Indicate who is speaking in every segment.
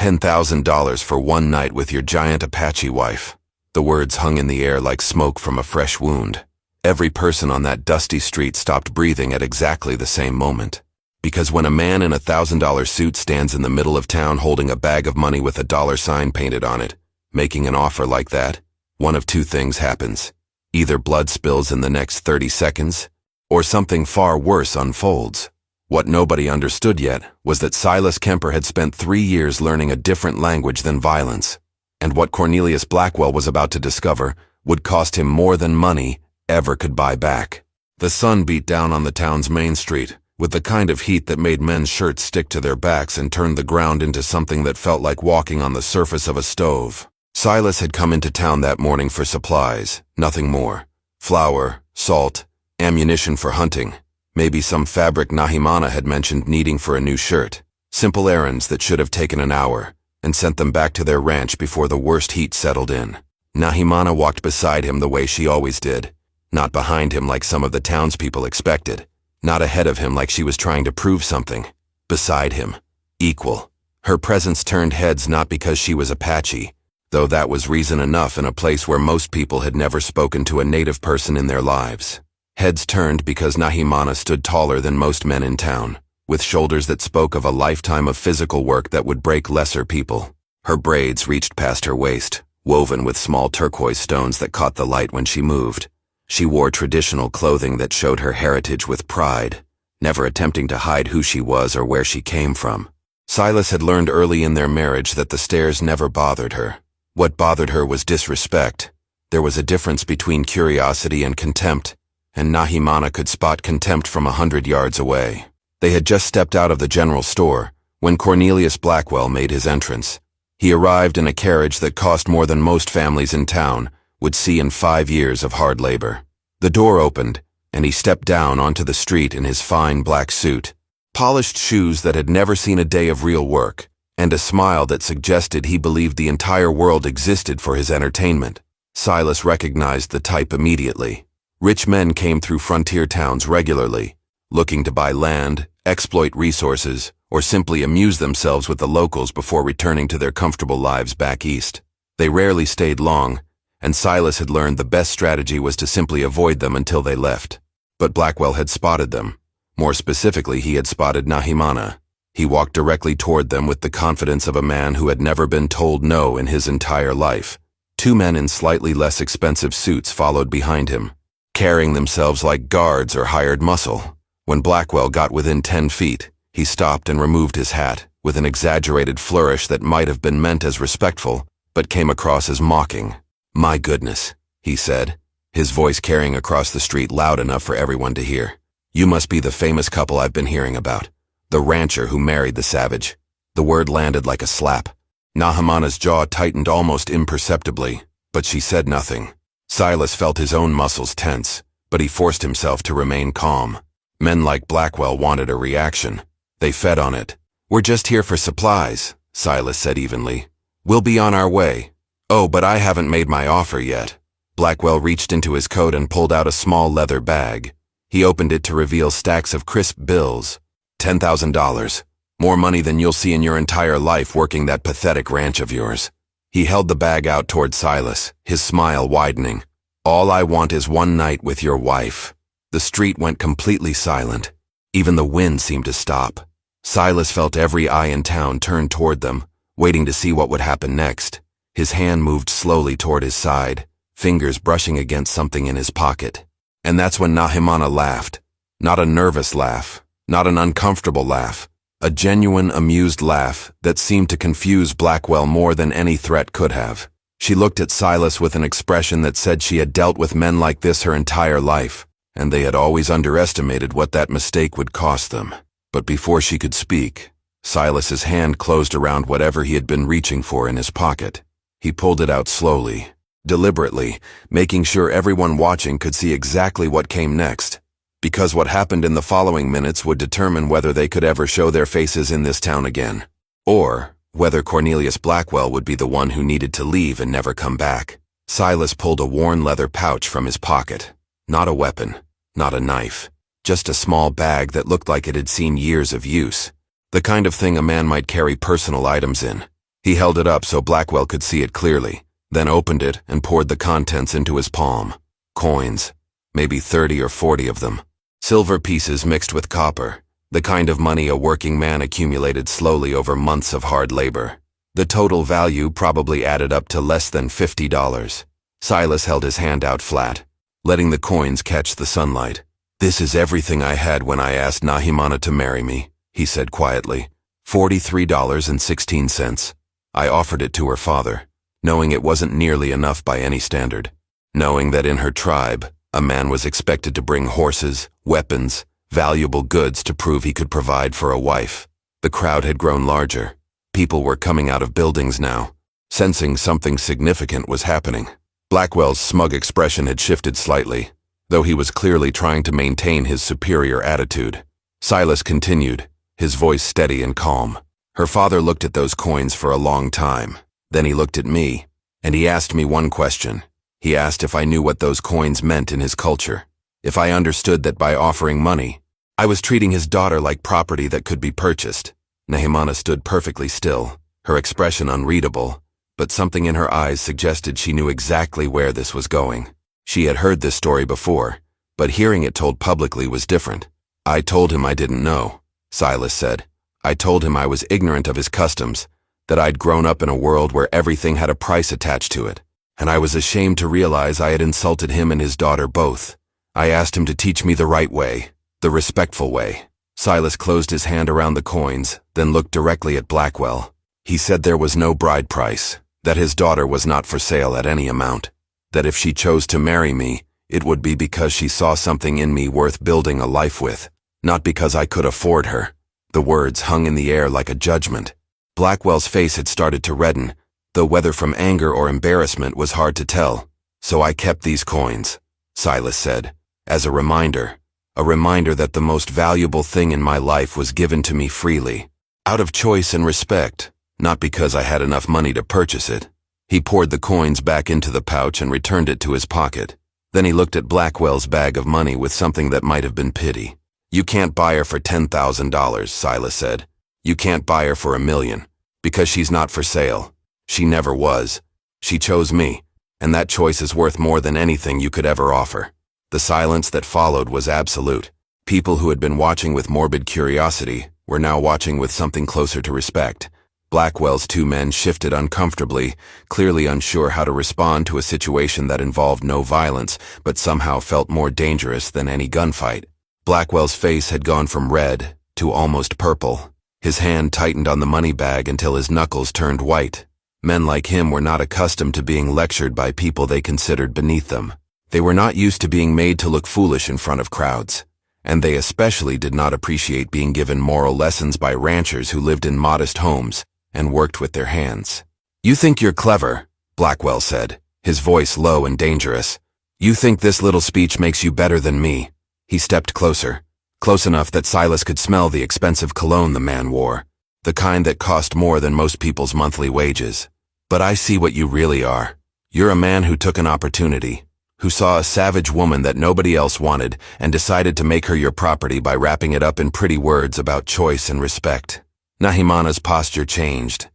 Speaker 1: $10,000 for one night with your giant Apache wife. The words hung in the air like smoke from a fresh wound. Every person on that dusty street stopped breathing at exactly the same moment. Because when a man in a $1,000 suit stands in the middle of town holding a bag of money with a dollar sign painted on it, making an offer like that, one of two things happens. Either blood spills in the next 30 seconds, or something far worse unfolds. What nobody understood yet was that Silas Kemper had spent 3 years learning a different language than violence, and what Cornelius Blackwell was about to discover would cost him more than money ever could buy back. The sun beat down on the town's main street, with the kind of heat that made men's shirts stick to their backs and turned the ground into something that felt like walking on the surface of a stove. Silas had come into town that morning for supplies, nothing more. Flour, salt, ammunition for hunting, maybe some fabric Nahimana had mentioned needing for a new shirt. Simple errands that should have taken an hour, and sent them back to their ranch before the worst heat settled in. Nahimana walked beside him the way she always did, not behind him like some of the townspeople expected, not ahead of him like she was trying to prove something. Beside him, equal. Her presence turned heads not because she was Apache, though that was reason enough in a place where most people had never spoken to a native person in their lives. Heads turned because Nahimana stood taller than most men in town, with shoulders that spoke of a lifetime of physical work that would break lesser people. Her braids reached past her waist, woven with small turquoise stones that caught the light when she moved. She wore traditional clothing that showed her heritage with pride, never attempting to hide who she was or where she came from. Silas had learned early in their marriage that the stares never bothered her. What bothered her was disrespect. There was a difference between curiosity and contempt, and Nahimana could spot contempt from 100 yards away. They had just stepped out of the general store when Cornelius Blackwell made his entrance. He arrived in a carriage that cost more than most families in town would see in 5 years of hard labor. The door opened, and he stepped down onto the street in his fine black suit, polished shoes that had never seen a day of real work, and a smile that suggested he believed the entire world existed for his entertainment. Silas recognized the type immediately. Rich men came through frontier towns regularly, looking to buy land, exploit resources, or simply amuse themselves with the locals before returning to their comfortable lives back east. They rarely stayed long, and Silas had learned the best strategy was to simply avoid them until they left. But Blackwell had spotted them. More specifically, he had spotted Nahimana. He walked directly toward them with the confidence of a man who had never been told no in his entire life. 2 men in slightly less expensive suits followed behind him, carrying themselves like guards or hired muscle. When Blackwell got within 10 feet, he stopped and removed his hat, with an exaggerated flourish that might have been meant as respectful, but came across as mocking. "My goodness," he said, his voice carrying across the street loud enough for everyone to hear. "You must be the famous couple I've been hearing about. The rancher who married the savage." The word landed like a slap. Nahimana's jaw tightened almost imperceptibly, but she said nothing. Silas felt his own muscles tense, but he forced himself to remain calm. Men like Blackwell wanted a reaction. They fed on it. "We're just here for supplies," Silas said evenly. "We'll be on our way." "Oh, but I haven't made my offer yet." Blackwell reached into his coat and pulled out a small leather bag. He opened it to reveal stacks of crisp bills. $10,000. More money than you'll see in your entire life working that pathetic ranch of yours. He held the bag out toward Silas, his smile widening. "All I want is one night with your wife." The street went completely silent. Even the wind seemed to stop. Silas felt every eye in town turn toward them, waiting to see what would happen next. His hand moved slowly toward his side, fingers brushing against something in his pocket. And that's when Nahimana laughed. Not a nervous laugh. Not an uncomfortable laugh, a genuine, amused laugh that seemed to confuse Blackwell more than any threat could have. She looked at Silas with an expression that said she had dealt with men like this her entire life, and they had always underestimated what that mistake would cost them. But before she could speak, Silas's hand closed around whatever he had been reaching for in his pocket. He pulled it out slowly, deliberately, making sure everyone watching could see exactly what came next. Because what happened in the following minutes would determine whether they could ever show their faces in this town again, or whether Cornelius Blackwell would be the one who needed to leave and never come back. Silas pulled a worn leather pouch from his pocket. Not a weapon, not a knife, just a small bag that looked like it had seen years of use. The kind of thing a man might carry personal items in. He held it up so Blackwell could see it clearly, then opened it and poured the contents into his palm. Coins. Maybe 30 or 40 of them. Silver pieces mixed with copper. The kind of money a working man accumulated slowly over months of hard labor. The total value probably added up to less than $50. Silas held his hand out flat, letting the coins catch the sunlight. "This is everything I had when I asked Nahimana to marry me," he said quietly. $43.16. I offered it to her father, knowing it wasn't nearly enough by any standard. Knowing that in her tribe, a man was expected to bring horses, weapons, valuable goods to prove he could provide for a wife. The crowd had grown larger. People were coming out of buildings now, sensing something significant was happening. Blackwell's smug expression had shifted slightly, though he was clearly trying to maintain his superior attitude. Silas continued, his voice steady and calm. "Her father looked at those coins for a long time. Then he looked at me, and he asked me one question. He asked if I knew what those coins meant in his culture, if I understood that by offering money, I was treating his daughter like property that could be purchased." Nahimana stood perfectly still, her expression unreadable, but something in her eyes suggested she knew exactly where this was going. She had heard this story before, but hearing it told publicly was different. "I told him I didn't know," Silas said. "I told him I was ignorant of his customs, that I'd grown up in a world where everything had a price attached to it, and I was ashamed to realize I had insulted him and his daughter both. I asked him to teach me the right way, the respectful way." Silas closed his hand around the coins, then looked directly at Blackwell. "He said there was no bride price, that his daughter was not for sale at any amount, that if she chose to marry me, it would be because she saw something in me worth building a life with, not because I could afford her." The words hung in the air like a judgment. Blackwell's face had started to redden, though whether from anger or embarrassment was hard to tell. "So I kept these coins," Silas said, "as a reminder that the most valuable thing in my life was given to me freely, out of choice and respect, not because I had enough money to purchase it." He poured the coins back into the pouch and returned it to his pocket. Then he looked at Blackwell's bag of money with something that might have been pity. "You can't buy her for $10,000, Silas said. "You can't buy her for $1 million, because she's not for sale. She never was. She chose me, and that choice is worth more than anything you could ever offer." The silence that followed was absolute. People who had been watching with morbid curiosity were now watching with something closer to respect. Blackwell's two men shifted uncomfortably, clearly unsure how to respond to a situation that involved no violence, but somehow felt more dangerous than any gunfight. Blackwell's face had gone from red to almost purple. His hand tightened on the money bag until his knuckles turned white. Men like him were not accustomed to being lectured by people they considered beneath them. They were not used to being made to look foolish in front of crowds, and they especially did not appreciate being given moral lessons by ranchers who lived in modest homes and worked with their hands. "You think you're clever," Blackwell said, his voice low and dangerous. "You think this little speech makes you better than me." He stepped closer, close enough that Silas could smell the expensive cologne the man wore, the kind that cost more than most people's monthly wages. "But I see what you really are. You're a man who took an opportunity, who saw a savage woman that nobody else wanted and decided to make her your property by wrapping it up in pretty words about choice and respect." Nahimana's posture changed.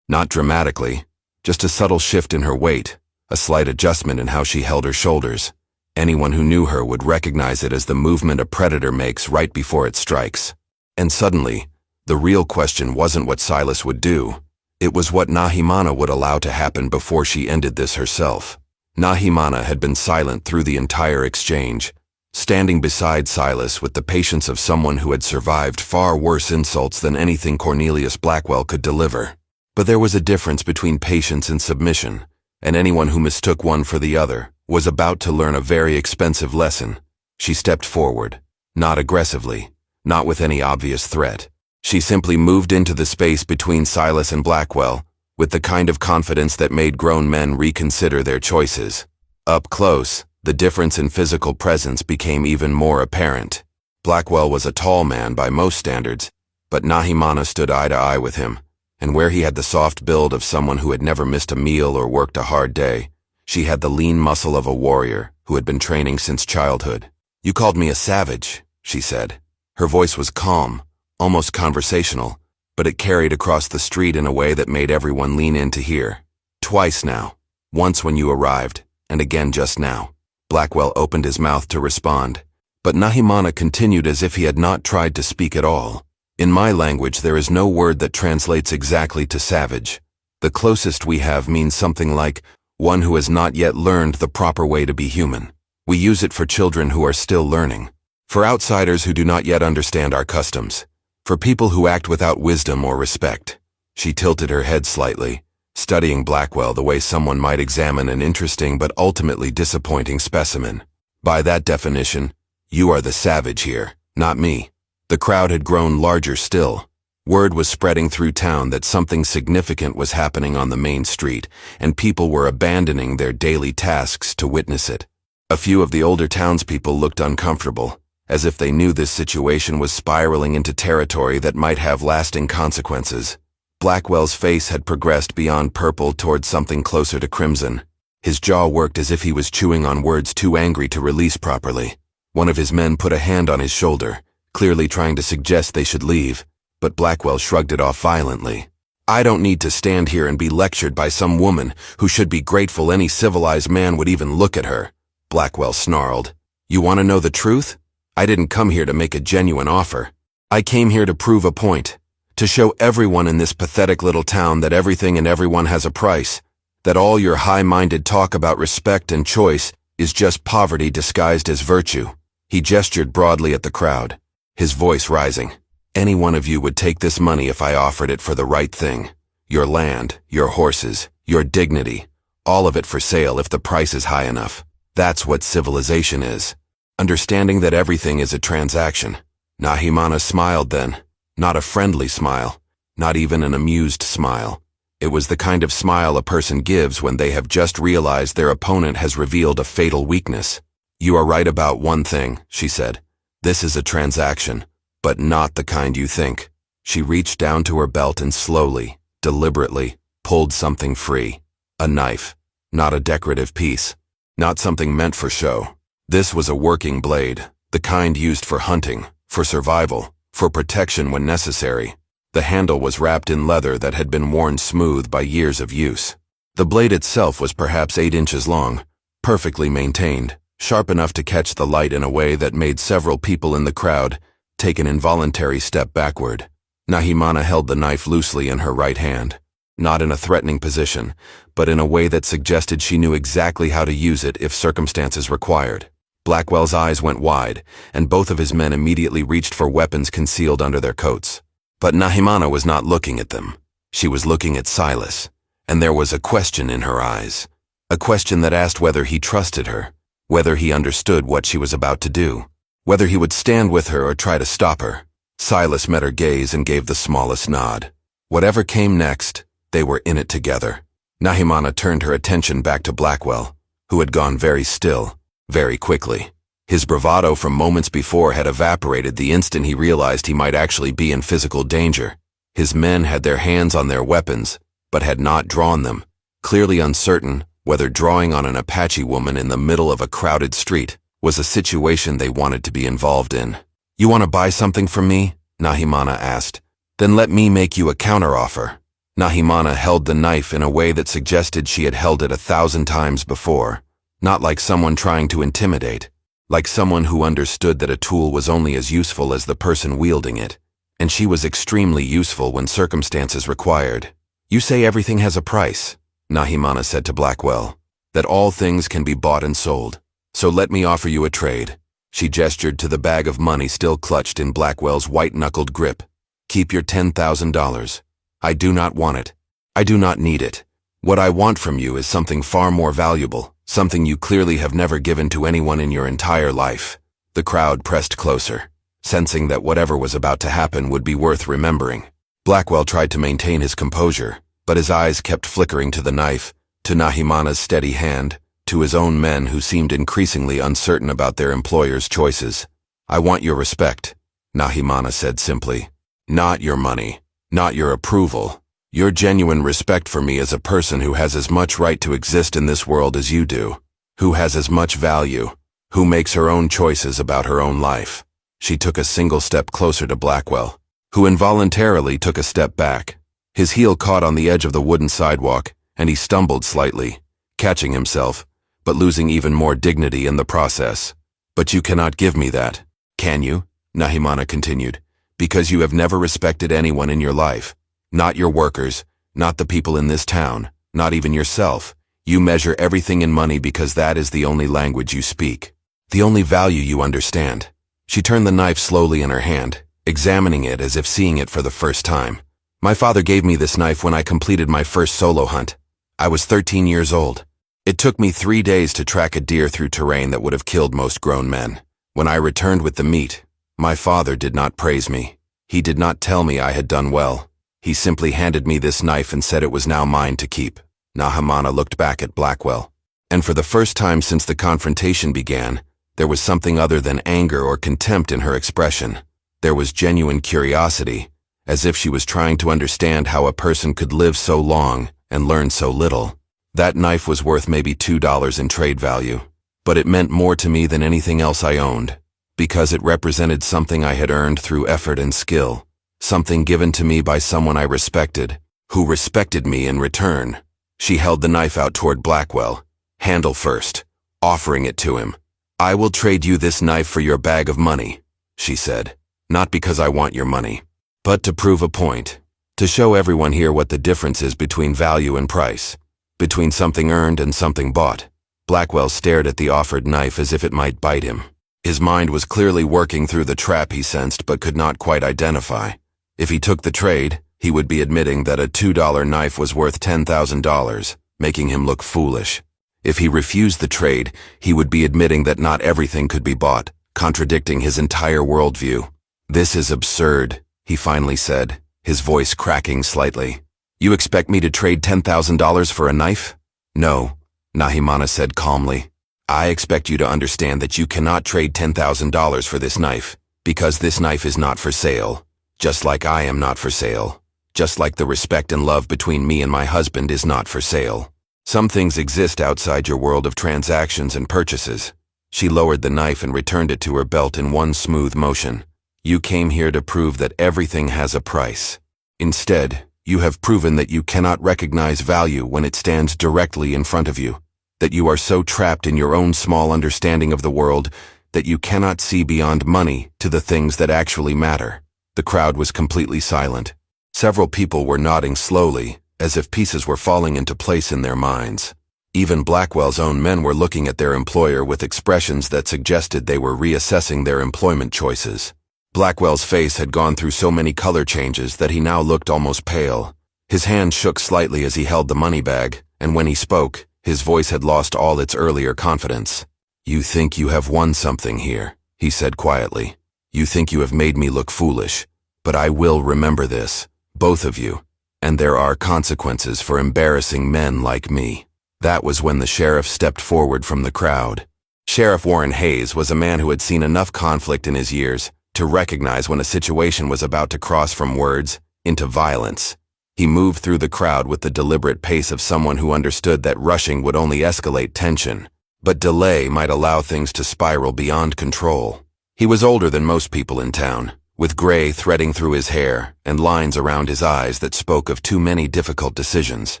Speaker 1: Not dramatically, just a subtle shift in her weight, a slight adjustment in how she held her shoulders. Anyone who knew her would recognize it as the movement a predator makes right before it strikes. And suddenly, the real question wasn't what Silas would do. It was what Nahimana would allow to happen before she ended this herself. Nahimana had been silent through the entire exchange, standing beside Silas with the patience of someone who had survived far worse insults than anything Cornelius Blackwell could deliver. But there was a difference between patience and submission, and anyone who mistook one for the other was about to learn a very expensive lesson. She stepped forward, not aggressively, not with any obvious threat. She simply moved into the space between Silas and Blackwell, with the kind of confidence that made grown men reconsider their choices. Up close, the difference in physical presence became even more apparent. Blackwell was a tall man by most standards, but Nahimana stood eye to eye with him, and where he had the soft build of someone who had never missed a meal or worked a hard day, she had the lean muscle of a warrior who had been training since childhood. "You called me a savage," she said. Her voice was calm, almost conversational, but it carried across the street in a way that made everyone lean in to hear. Twice now. Once when you arrived, and again just now. Blackwell opened his mouth to respond, but Nahimana continued as if he had not tried to speak at all. In my language, there is no word that translates exactly to savage. The closest we have means something like one who has not yet learned the proper way to be human. We use it for children who are still learning, for outsiders who do not yet understand our customs, for people who act without wisdom or respect. She tilted her head slightly, studying Blackwell the way someone might examine an interesting but ultimately disappointing specimen. By that definition, you are the savage here, not me. The crowd had grown larger still. Word was spreading through town that something significant was happening on the main street, and people were abandoning their daily tasks to witness it. A few of the older townspeople looked uncomfortable, as if they knew this situation was spiraling into territory that might have lasting consequences. Blackwell's face had progressed beyond purple towards something closer to crimson. His jaw worked as if he was chewing on words too angry to release properly. One of his men put a hand on his shoulder, clearly trying to suggest they should leave, but Blackwell shrugged it off violently. I don't need to stand here and be lectured by some woman who should be grateful any civilized man would even look at her, Blackwell snarled. You want to know the truth? I didn't come here to make a genuine offer. I came here to prove a point, to show everyone in this pathetic little town that everything and everyone has a price, that all your high-minded talk about respect and choice is just poverty disguised as virtue. He gestured broadly at the crowd, his voice rising. Any one of you would take this money if I offered it for the right thing. Your land, your horses, your dignity, all of it for sale if the price is high enough. That's what civilization is. Understanding that everything is a transaction. Nahimana smiled then. Not a friendly smile, not even an amused smile. It was the kind of smile a person gives when they have just realized their opponent has revealed a fatal weakness. You are right about one thing, she said. This is a transaction, but not the kind you think. She reached down to her belt and slowly, deliberately, pulled something free. A knife, not a decorative piece, not something meant for show. This was a working blade, the kind used for hunting, for survival, for protection when necessary. The handle was wrapped in leather that had been worn smooth by years of use. The blade itself was perhaps 8 inches long, perfectly maintained, sharp enough to catch the light in a way that made several people in the crowd take an involuntary step backward. Nahimana held the knife loosely in her right hand, not in a threatening position, but in a way that suggested she knew exactly how to use it if circumstances required. Blackwell's eyes went wide, and both of his men immediately reached for weapons concealed under their coats. But Nahimana was not looking at them. She was looking at Silas, and there was a question in her eyes. A question that asked whether he trusted her, whether he understood what she was about to do, whether he would stand with her or try to stop her. Silas met her gaze and gave the smallest nod. Whatever came next, they were in it together. Nahimana turned her attention back to Blackwell, who had gone very still, very quickly. His bravado from moments before had evaporated the instant he realized he might actually be in physical danger. His men had their hands on their weapons, but had not drawn them, clearly uncertain whether drawing on an Apache woman in the middle of a crowded street was a situation they wanted to be involved in. You want to buy something from me? Nahimana asked. Then let me make you a counteroffer. Nahimana held the knife in a way that suggested she had held it 1,000 times before, not like someone trying to intimidate, like someone who understood that a tool was only as useful as the person wielding it, and she was extremely useful when circumstances required. You say everything has a price, Nahimana said to Blackwell, that all things can be bought and sold. So let me offer you a trade. She gestured to the bag of money still clutched in Blackwell's white-knuckled grip. Keep your $10,000. I do not want it. I do not need it. What I want from you is something far more valuable, something you clearly have never given to anyone in your entire life. The crowd pressed closer, sensing that whatever was about to happen would be worth remembering. Blackwell tried to maintain his composure, but his eyes kept flickering to the knife, to Nahimana's steady hand, to his own men who seemed increasingly uncertain about their employer's choices. I want your respect, Nahimana said simply. Not your money, not your approval. Your genuine respect for me as a person who has as much right to exist in this world as you do, who has as much value, who makes her own choices about her own life. She took a single step closer to Blackwell, who involuntarily took a step back. His heel caught on the edge of the wooden sidewalk, and he stumbled slightly, catching himself, but losing even more dignity in the process. "But you cannot give me that, can you?" Nahimana continued. "Because you have never respected anyone in your life. Not your workers, not the people in this town, not even yourself. You measure everything in money because that is the only language you speak, the only value you understand." She turned the knife slowly in her hand, examining it as if seeing it for the first time. "My father gave me this knife when I completed my first solo hunt. I was 13 years old. It took me 3 days to track a deer through terrain that would have killed most grown men. When I returned with the meat, my father did not praise me. He did not tell me I had done well. He simply handed me this knife and said it was now mine to keep." Nahimana looked back at Blackwell, and for the first time since the confrontation began, there was something other than anger or contempt in her expression. There was genuine curiosity, as if she was trying to understand how a person could live so long and learn so little. That knife was worth maybe $2 in trade value, but it meant more to me than anything else I owned, because it represented something I had earned through effort and skill, something given to me by someone I respected, who respected me in return. She held the knife out toward Blackwell, handle first, offering it to him. "I will trade you this knife for your bag of money," she said. "Not because I want your money, but to prove a point, to show everyone here what the difference is between value and price, between something earned and something bought." Blackwell stared at the offered knife as if it might bite him. His mind was clearly working through the trap he sensed but could not quite identify. If he took the trade, he would be admitting that a $2 knife was worth $10,000, making him look foolish. If he refused the trade, he would be admitting that not everything could be bought, contradicting his entire worldview. "This is absurd," he finally said, his voice cracking slightly. "You expect me to trade $10,000 for a knife?" "No," Nahimana said calmly. "I expect you to understand that you cannot trade $10,000 for this knife, because this knife is not for sale, just like I am not for sale, just like the respect and love between me and my husband is not for sale. Some things exist outside your world of transactions and purchases." She lowered the knife and returned it to her belt in one smooth motion. "You came here to prove that everything has a price. Instead, you have proven that you cannot recognize value when it stands directly in front of you, that you are so trapped in your own small understanding of the world that you cannot see beyond money to the things that actually matter." The crowd was completely silent. Several people were nodding slowly, as if pieces were falling into place in their minds. Even Blackwell's own men were looking at their employer with expressions that suggested they were reassessing their employment choices. Blackwell's face had gone through so many color changes that he now looked almost pale. His hand shook slightly as he held the money bag, and when he spoke, his voice had lost all its earlier confidence. "You think you have won something here," he said quietly. "You think you have made me look foolish, but I will remember this, both of you, and there are consequences for embarrassing men like me." That was when the sheriff stepped forward from the crowd. Sheriff Warren Hayes was a man who had seen enough conflict in his years to recognize when a situation was about to cross from words into violence. He moved through the crowd with the deliberate pace of someone who understood that rushing would only escalate tension, but delay might allow things to spiral beyond control. He was older than most people in town, with gray threading through his hair and lines around his eyes that spoke of too many difficult decisions.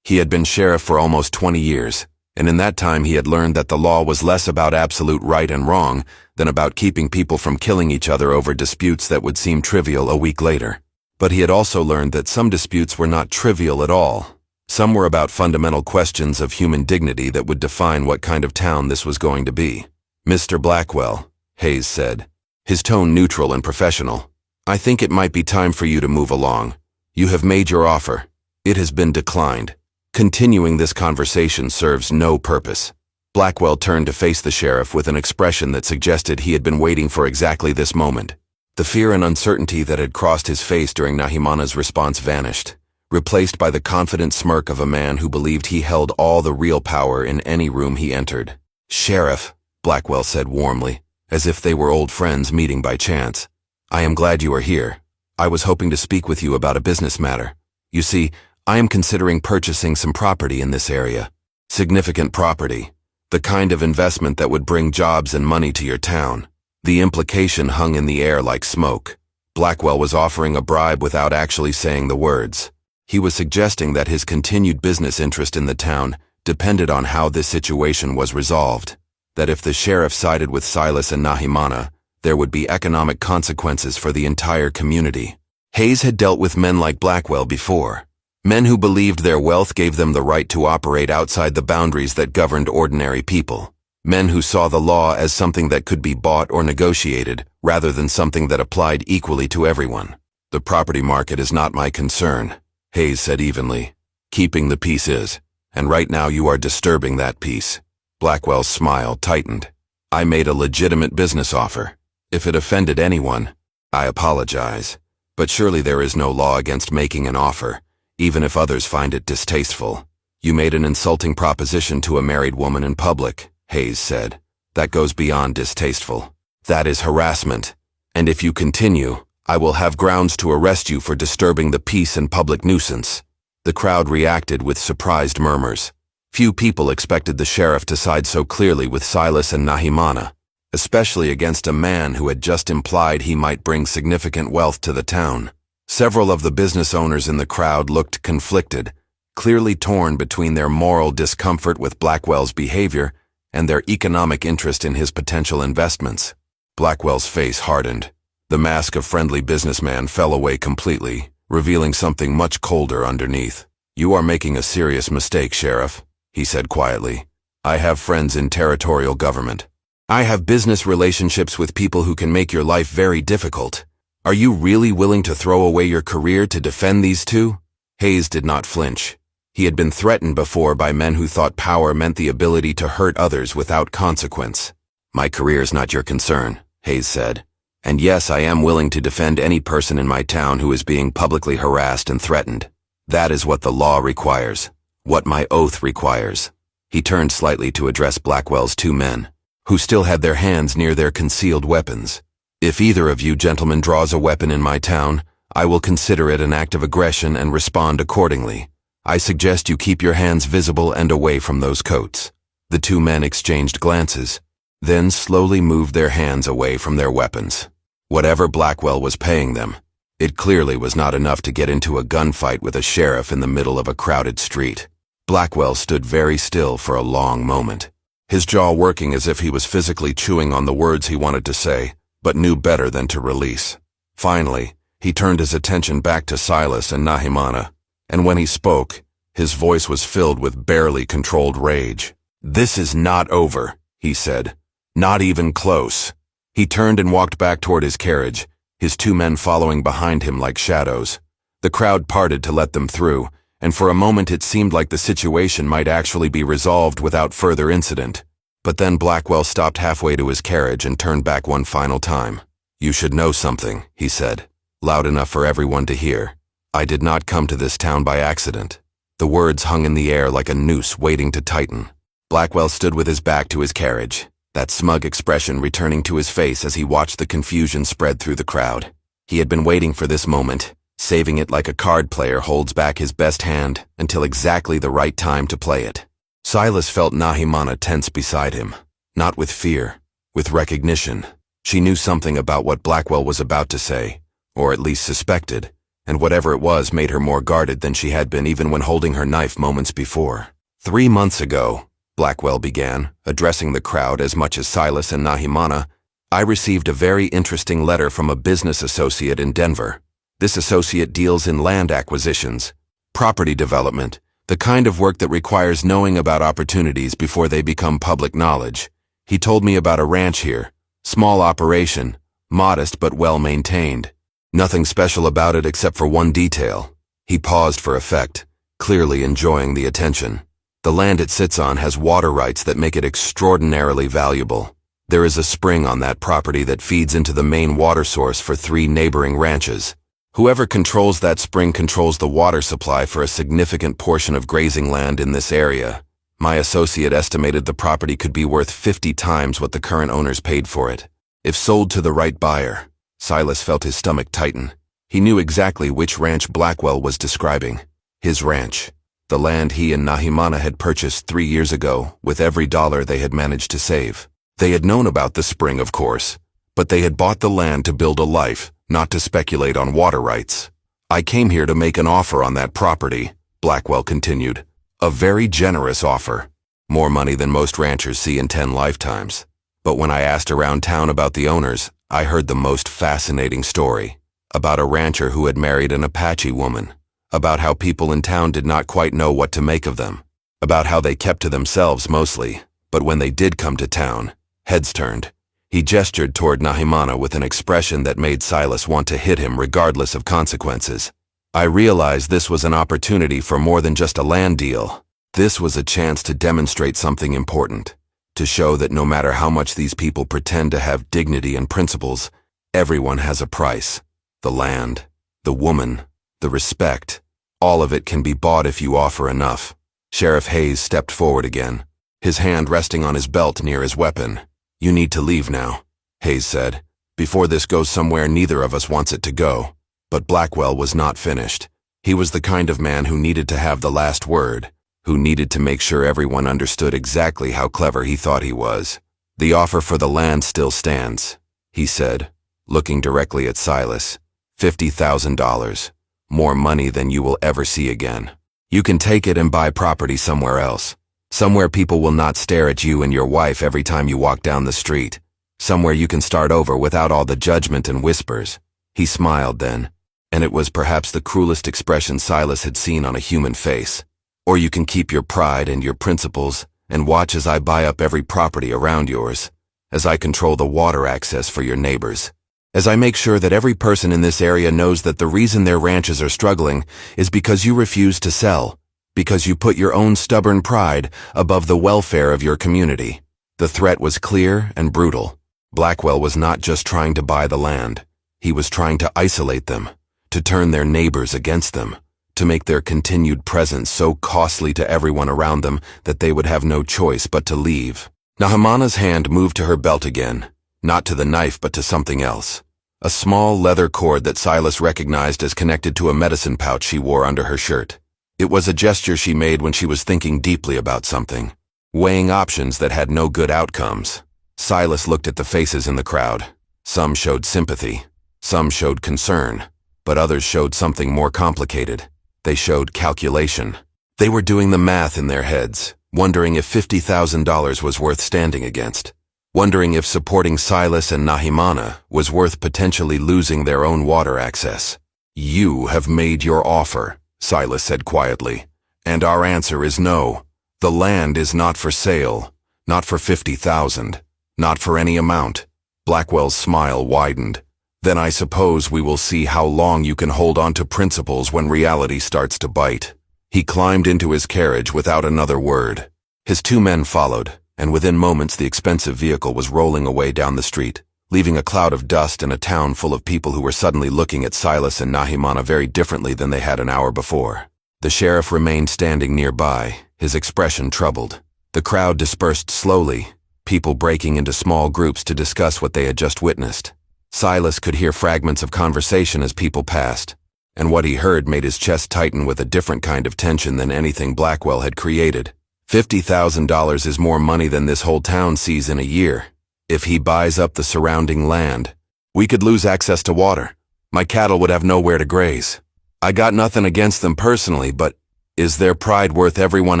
Speaker 1: He had been sheriff for almost 20 years, and in that time he had learned that the law was less about absolute right and wrong than about keeping people from killing each other over disputes that would seem trivial a week later. But he had also learned that some disputes were not trivial at all. Some were about fundamental questions of human dignity that would define what kind of town this was going to be. "Mr. Blackwell," Hayes said, his tone neutral and professional, "I think it might be time for you to move along. You have made your offer. It has been declined. Continuing this conversation serves no purpose." Blackwell turned to face the sheriff with an expression that suggested he had been waiting for exactly this moment. The fear and uncertainty that had crossed his face during Nahimana's response vanished, replaced by the confident smirk of a man who believed he held all the real power in any room he entered. "Sheriff," Blackwell said warmly, as if they were old friends meeting by chance, "I am glad you are here. I was hoping to speak with you about a business matter. You see, I am considering purchasing some property in this area. Significant property. The kind of investment that would bring jobs and money to your town." The implication hung in the air like smoke, Blackwell was offering a bribe without actually saying the words. He was suggesting that his continued business interest in the town depended on how this situation was resolved, that if the sheriff sided with Silas and Nahimana, there would be economic consequences for the entire community. Hayes had dealt with men like Blackwell before, men who believed their wealth gave them the right to operate outside the boundaries that governed ordinary people, men who saw the law as something that could be bought or negotiated rather than something that applied equally to everyone. The property market is not my concern, Hayes said evenly. Keeping the peace is, and right now you are disturbing that peace. Blackwell's smile tightened. I made a legitimate business offer. If it offended anyone, I apologize. But surely there is no law against making an offer, even if others find it distasteful. You made an insulting proposition to a married woman in public, Hayes said. That goes beyond distasteful. That is harassment. And if you continue, I will have grounds to arrest you for disturbing the peace and public nuisance. The crowd reacted with surprised murmurs. Few people expected the sheriff to side so clearly with Silas and Nahimana, especially against a man who had just implied he might bring significant wealth to the town. Several of the business owners in the crowd looked conflicted, clearly torn between their moral discomfort with Blackwell's behavior and their economic interest in his potential investments. Blackwell's face hardened. The mask of friendly businessman fell away completely, revealing something much colder underneath. You are making a serious mistake, Sheriff, he said quietly. I have friends in territorial government. I have business relationships with people who can make your life very difficult. Are you really willing to throw away your career to defend these two? Hayes did not flinch. He had been threatened before by men who thought power meant the ability to hurt others without consequence. My career is not your concern, Hayes said. And yes, I am willing to defend any person in my town who is being publicly harassed and threatened. That is what the law requires, what my oath requires. He turned slightly to address Blackwell's two men, who still had their hands near their concealed weapons. If either of you gentlemen draws a weapon in my town, I will consider it an act of aggression and respond accordingly. I suggest you keep your hands visible and away from those coats. The two men exchanged glances, then slowly moved their hands away from their weapons. Whatever Blackwell was paying them, it clearly was not enough to get into a gunfight with a sheriff in the middle of a crowded street. Blackwell stood very still for a long moment, his jaw working as if he was physically chewing on the words he wanted to say, but knew better than to release. Finally, he turned his attention back to Silas and Nahimana, and when he spoke, his voice was filled with barely controlled rage. This is not over, he said. Not even close. He turned and walked back toward his carriage, his two men following behind him like shadows. The crowd parted to let them through, and for a moment it seemed like the situation might actually be resolved without further incident. But then Blackwell stopped halfway to his carriage and turned back one final time. You should know something, he said, loud enough for everyone to hear. I did not come to this town by accident. The words hung in the air like a noose waiting to tighten. Blackwell stood with his back to his carriage, that smug expression returning to his face as he watched the confusion spread through the crowd. He had been waiting for this moment, saving it like a card player holds back his best hand until exactly the right time to play it. Silas felt Nahimana tense beside him, not with fear, with recognition. She knew something about what Blackwell was about to say, or at least suspected, and whatever it was made her more guarded than she had been even when holding her knife moments before. 3 months ago, Blackwell began, addressing the crowd as much as Silas and Nahimana, I received a very interesting letter from a business associate in Denver. This associate deals in land acquisitions, property development, the kind of work that requires knowing about opportunities before they become public knowledge. He told me about a ranch here, small operation, modest but well-maintained. Nothing special about it except for one detail. He paused for effect, clearly enjoying the attention. The land it sits on has water rights that make it extraordinarily valuable. There is a spring on that property that feeds into the main water source for 3 neighboring ranches. Whoever controls that spring controls the water supply for a significant portion of grazing land in this area. My associate estimated the property could be worth 50 times what the current owners paid for it, if sold to the right buyer. Silas felt his stomach tighten. He knew exactly which ranch Blackwell was describing. His ranch. The land he and Nahimana had purchased 3 years ago with every dollar they had managed to save. They had known about the spring, of course, but they had bought the land to build a life, not to speculate on water rights. I came here to make an offer on that property, Blackwell continued. A very generous offer. More money than most ranchers see in 10 lifetimes. But when I asked around town about the owners, I heard the most fascinating story. About a rancher who had married an Apache woman. About how people in town did not quite know what to make of them. About how they kept to themselves mostly, but when they did come to town, heads turned. He gestured toward Nahimana with an expression that made Silas want to hit him regardless of consequences. I realized this was an opportunity for more than just a land deal. This was a chance to demonstrate something important. To show that no matter how much these people pretend to have dignity and principles, everyone has a price. The land, the woman, the respect. All of it can be bought if you offer enough. Sheriff Hayes stepped forward again, his hand resting on his belt near his weapon. You need to leave now, Hayes said. Before this goes somewhere neither of us wants it to go. But Blackwell was not finished. He was the kind of man who needed to have the last word, who needed to make sure everyone understood exactly how clever he thought he was. The offer for the land still stands, he said, looking directly at Silas. $50,000. More money than you will ever see again. You can take it and buy property somewhere else. Somewhere people will not stare at you and your wife every time you walk down the street. Somewhere you can start over without all the judgment and whispers. He smiled then, and it was perhaps the cruelest expression Silas had seen on a human face. Or you can keep your pride and your principles and watch as I buy up every property around yours, as I control the water access for your neighbors, as I make sure that every person in this area knows that the reason their ranches are struggling is because you refuse to sell, because you put your own stubborn pride above the welfare of your community. The threat was clear and brutal. Blackwell was not just trying to buy the land. He was trying to isolate them, to turn their neighbors against them, to make their continued presence so costly to everyone around them that they would have no choice but to leave. Nahimana's hand moved to her belt again, not to the knife but to something else. A small leather cord that Silas recognized as connected to a medicine pouch she wore under her shirt. It was a gesture she made when she was thinking deeply about something, weighing options that had no good outcomes. Silas looked at the faces in the crowd. Some showed sympathy, some showed concern, but others showed something more complicated. They showed calculation. They were doing the math in their heads, wondering if $50,000 was worth standing against, wondering if supporting Silas and Nahimana was worth potentially losing their own water access. You have made your offer, Silas said quietly, and our answer is no. The land is not for sale, not for $50,000, not for any amount. Blackwell's smile widened. Then I suppose we will see how long you can hold on to principles when reality starts to bite. He climbed into his carriage without another word. His two men followed, and within moments the expensive vehicle was rolling away down the street, leaving a cloud of dust and a town full of people who were suddenly looking at Silas and Nahimana very differently than they had an hour before. The sheriff remained standing nearby, his expression troubled. The crowd dispersed slowly, people breaking into small groups to discuss what they had just witnessed. Silas could hear fragments of conversation as people passed, and what he heard made his chest tighten with a different kind of tension than anything Blackwell had created. $50,000 is more money than this whole town sees in a year. If he buys up the surrounding land, we could lose access to water. My cattle would have nowhere to graze. I got nothing against them personally, but is their pride worth everyone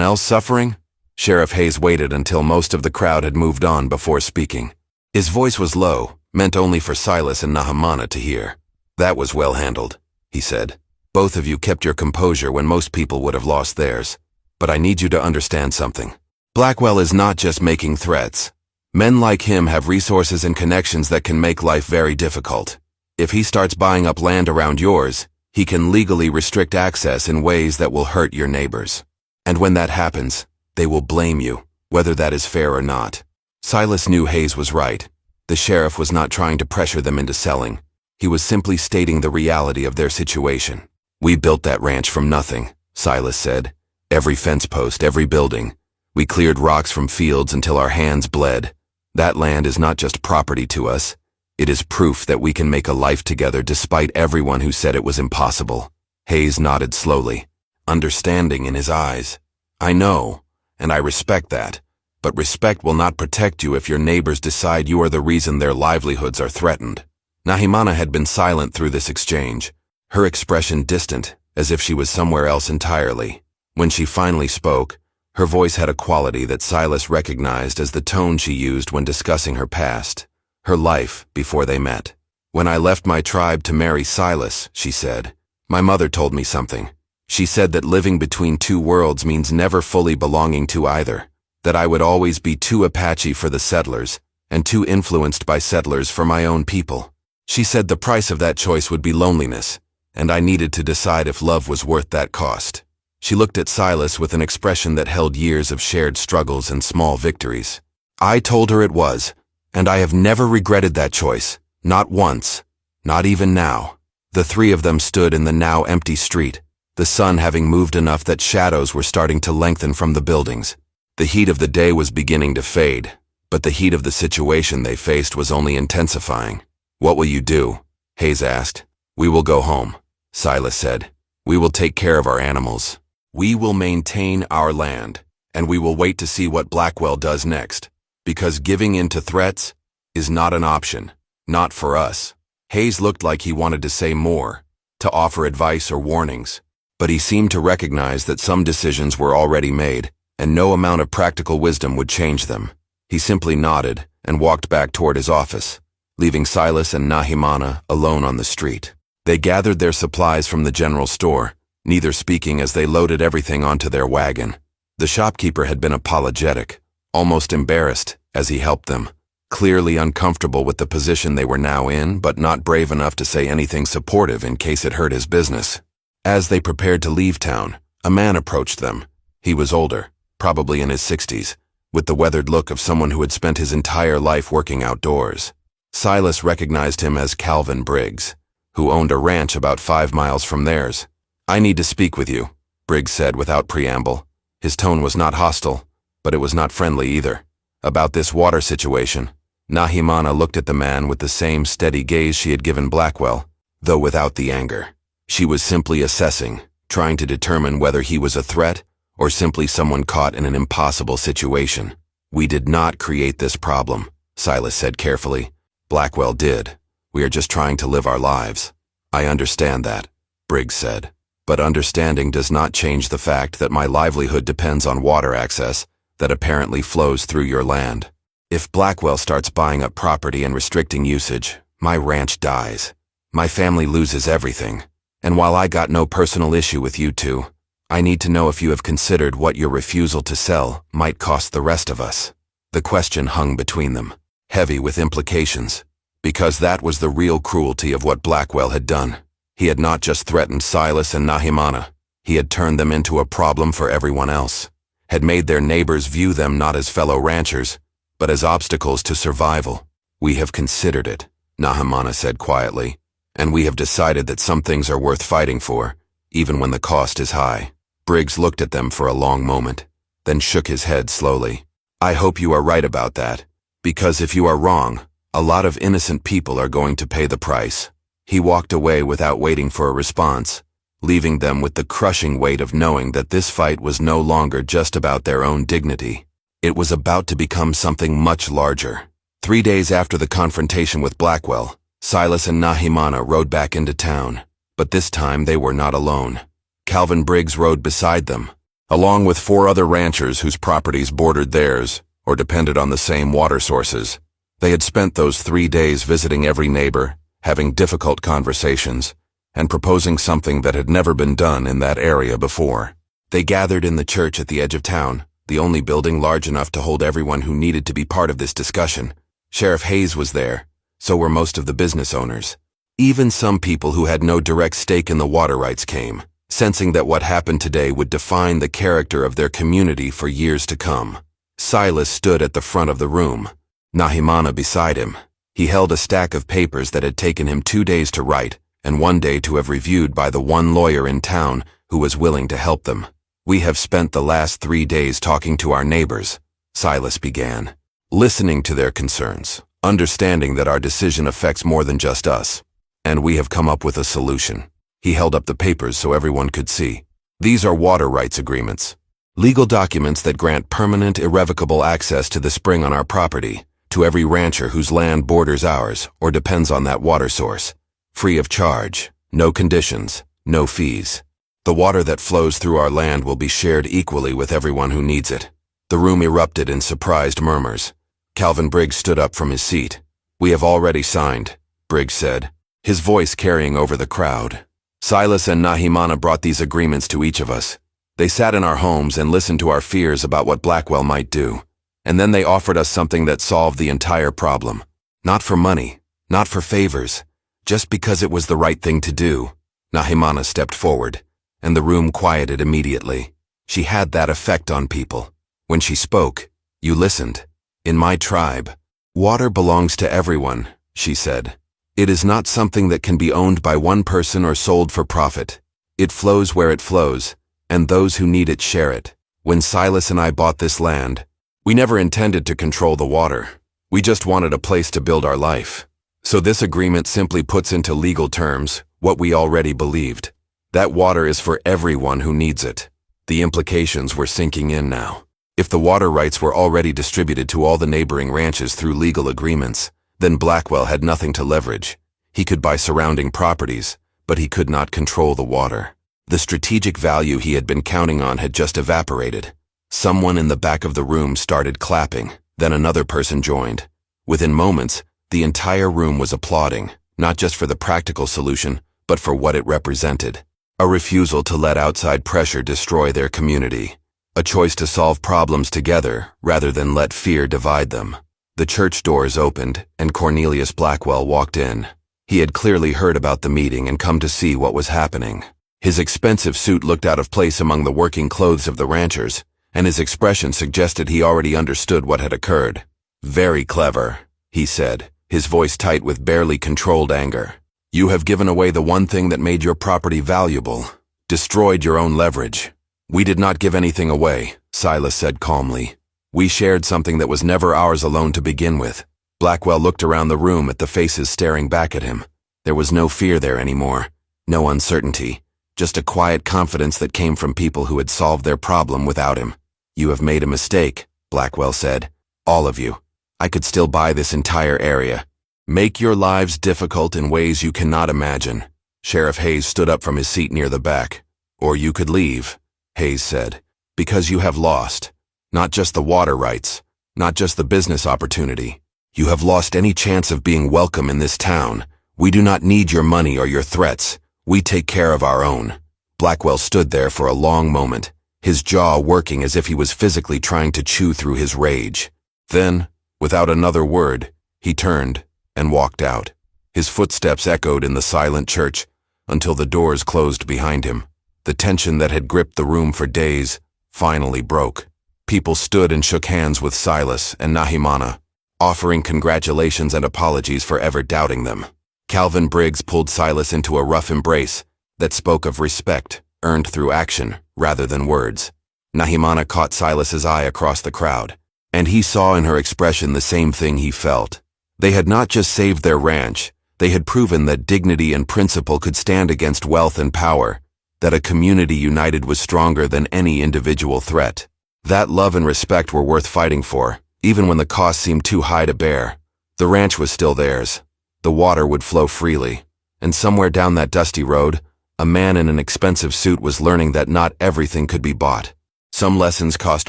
Speaker 1: else suffering? Sheriff Hayes waited until most of the crowd had moved on before speaking. His voice was low, meant only for Silas and Nahimana to hear. That was well handled, he said. Both of you kept your composure when most people would have lost theirs. But I need you to understand something. Blackwell is not just making threats. Men like him have resources and connections that can make life very difficult. If he starts buying up land around yours, he can legally restrict access in ways that will hurt your neighbors. And when that happens, they will blame you, whether that is fair or not. Silas knew Hayes was right. The sheriff was not trying to pressure them into selling. He was simply stating the reality of their situation. We built that ranch from nothing, Silas said. Every fence post, every building. We cleared rocks from fields until our hands bled. That land is not just property to us. It is proof that we can make a life together despite everyone who said it was impossible. Hayes nodded slowly, understanding in his eyes. I know, and I respect that. But respect will not protect you if your neighbors decide you are the reason their livelihoods are threatened. Nahimana had been silent through this exchange, her expression distant, as if she was somewhere else entirely. When she finally spoke, her voice had a quality that Silas recognized as the tone she used when discussing her past, her life before they met. "When I left my tribe to marry Silas," she said, "my mother told me something. She said that living between two worlds means never fully belonging to either, that I would always be too Apache for the settlers, and too influenced by settlers for my own people. She said the price of that choice would be loneliness, and I needed to decide if love was worth that cost." She looked at Silas with an expression that held years of shared struggles and small victories. "I told her it was, and I have never regretted that choice, not once, not even now." The three of them stood in the now empty street, the sun having moved enough that shadows were starting to lengthen from the buildings. The heat of the day was beginning to fade, but the heat of the situation they faced was only intensifying. "What will you do?" Hayes asked. "We will go home," Silas said. "We will take care of our animals. We will maintain our land, and we will wait to see what Blackwell does next, because giving in to threats is not an option, not for us." Hayes looked like he wanted to say more, to offer advice or warnings, but he seemed to recognize that some decisions were already made, and no amount of practical wisdom would change them. He simply nodded and walked back toward his office, leaving Silas and Nahimana alone on the street. They gathered their supplies from the general store, neither speaking as they loaded everything onto their wagon. The shopkeeper had been apologetic, almost embarrassed, as he helped them, clearly uncomfortable with the position they were now in, but not brave enough to say anything supportive in case it hurt his business. As they prepared to leave town, a man approached them. He was older, probably in his 60s, with the weathered look of someone who had spent his entire life working outdoors. Silas recognized him as Calvin Briggs, who owned a ranch about 5 miles from theirs. "I need to speak with you," Briggs said without preamble. His tone was not hostile, but it was not friendly either. "About this water situation." Nahimana looked at the man with the same steady gaze she had given Blackwell, though without the anger. She was simply assessing, trying to determine whether he was a threat or simply someone caught in an impossible situation. "We did not create this problem," Silas said carefully. "Blackwell did. We are just trying to live our lives." "I understand that," Briggs said. "But understanding does not change the fact that my livelihood depends on water access that apparently flows through your land. If Blackwell starts buying up property and restricting usage, my ranch dies. My family loses everything. And while I got no personal issue with you two, I need to know if you have considered what your refusal to sell might cost the rest of us." The question hung between them, heavy with implications, because that was the real cruelty of what Blackwell had done. He had not just threatened Silas and Nahimana, he had turned them into a problem for everyone else, had made their neighbors view them not as fellow ranchers, but as obstacles to survival. "We have considered it," Nahimana said quietly, "and we have decided that some things are worth fighting for, even when the cost is high." Briggs looked at them for a long moment, then shook his head slowly. "I hope you are right about that, because if you are wrong, a lot of innocent people are going to pay the price." He walked away without waiting for a response, leaving them with the crushing weight of knowing that this fight was no longer just about their own dignity. It was about to become something much larger. 3 days after the confrontation with Blackwell, Silas and Nahimana rode back into town, but this time they were not alone. Calvin Briggs rode beside them, along with 4 other ranchers whose properties bordered theirs or depended on the same water sources. They had spent those 3 days visiting every neighbor, having difficult conversations, and proposing something that had never been done in that area before. They gathered in the church at the edge of town, the only building large enough to hold everyone who needed to be part of this discussion. Sheriff Hayes was there, so were most of the business owners. Even some people who had no direct stake in the water rights came, sensing that what happened today would define the character of their community for years to come. Silas stood at the front of the room, Nahimana beside him. He held a stack of papers that had taken him 2 days to write and 1 day to have reviewed by the one lawyer in town who was willing to help them. "We have spent the last 3 days talking to our neighbors," Silas began, "listening to their concerns, understanding that our decision affects more than just us, and we have come up with a solution." He held up the papers so everyone could see. "These are water rights agreements, legal documents that grant permanent, irrevocable access to the spring on our property, to every rancher whose land borders ours or depends on that water source. Free of charge, no conditions, no fees. The water that flows through our land will be shared equally with everyone who needs it. The room erupted in surprised murmurs. Calvin Briggs stood up from his seat. "We have already signed," Briggs said, his voice carrying over the crowd. "Silas and Nahimana brought these agreements to each of us. They sat in our homes and listened to our fears about what Blackwell might do. And then they offered us something that solved the entire problem. Not for money, not for favors, just because it was the right thing to do." Nahimana stepped forward, and the room quieted immediately. She had that effect on people. When she spoke, you listened. "In my tribe, water belongs to everyone," she said. "It is not something that can be owned by one person or sold for profit. It flows where it flows, and those who need it share it. When Silas and I bought this land, we never intended to control the water. We just wanted a place to build our life. So this agreement simply puts into legal terms what we already believed. That water is for everyone who needs it." The implications were sinking in now. If the water rights were already distributed to all the neighboring ranches through legal agreements, then Blackwell had nothing to leverage. He could buy surrounding properties, but he could not control the water. The strategic value he had been counting on had just evaporated. Someone in the back of the room started clapping, then another person joined. Within moments, the entire room was applauding, not just for the practical solution, but for what it represented. A refusal to let outside pressure destroy their community. A choice to solve problems together rather than let fear divide them. The church doors opened, and Cornelius Blackwell walked in. He had clearly heard about the meeting and come to see what was happening. His expensive suit looked out of place among the working clothes of the ranchers, and his expression suggested he already understood what had occurred. "Very clever," he said, his voice tight with barely controlled anger. "You have given away the one thing that made your property valuable, destroyed your own leverage." "We did not give anything away," Silas said calmly. "We shared something that was never ours alone to begin with." Blackwell looked around the room at the faces staring back at him. There was no fear there anymore, no uncertainty, just a quiet confidence that came from people who had solved their problem without him. "You have made a mistake," Blackwell said. "All of you. I could still buy this entire area. Make your lives difficult in ways you cannot imagine." Sheriff Hayes stood up from his seat near the back. "Or you could leave," Hayes said, "because you have lost. Not just the water rights, not just the business opportunity. You have lost any chance of being welcome in this town. We do not need your money or your threats. We take care of our own." Blackwell stood there for a long moment, his jaw working as if he was physically trying to chew through his rage. Then, without another word, he turned and walked out. His footsteps echoed in the silent church until the doors closed behind him. The tension that had gripped the room for days finally broke. People stood and shook hands with Silas and Nahimana, offering congratulations and apologies for ever doubting them. Calvin Briggs pulled Silas into a rough embrace that spoke of respect earned through action rather than words. Nahimana caught Silas's eye across the crowd, and he saw in her expression the same thing he felt. They had not just saved their ranch, they had proven that dignity and principle could stand against wealth and power, that a community united was stronger than any individual threat. That love and respect were worth fighting for, even when the cost seemed too high to bear. The ranch was still theirs. The water would flow freely, and somewhere down that dusty road, a man in an expensive suit was learning that not everything could be bought. Some lessons cost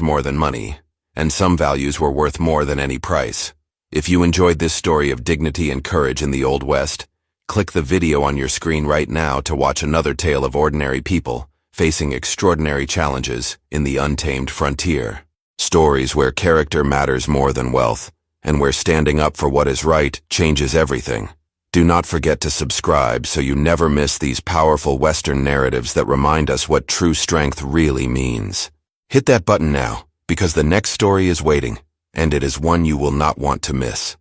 Speaker 1: more than money, and some values were worth more than any price. If you enjoyed this story of dignity and courage in the Old West, click the video on your screen right now to watch another tale of ordinary people facing extraordinary challenges in the untamed frontier. Stories where character matters more than wealth, and where standing up for what is right changes everything. Do not forget to subscribe so you never miss these powerful Western narratives that remind us what true strength really means. Hit that button now, because the next story is waiting, and it is one you will not want to miss.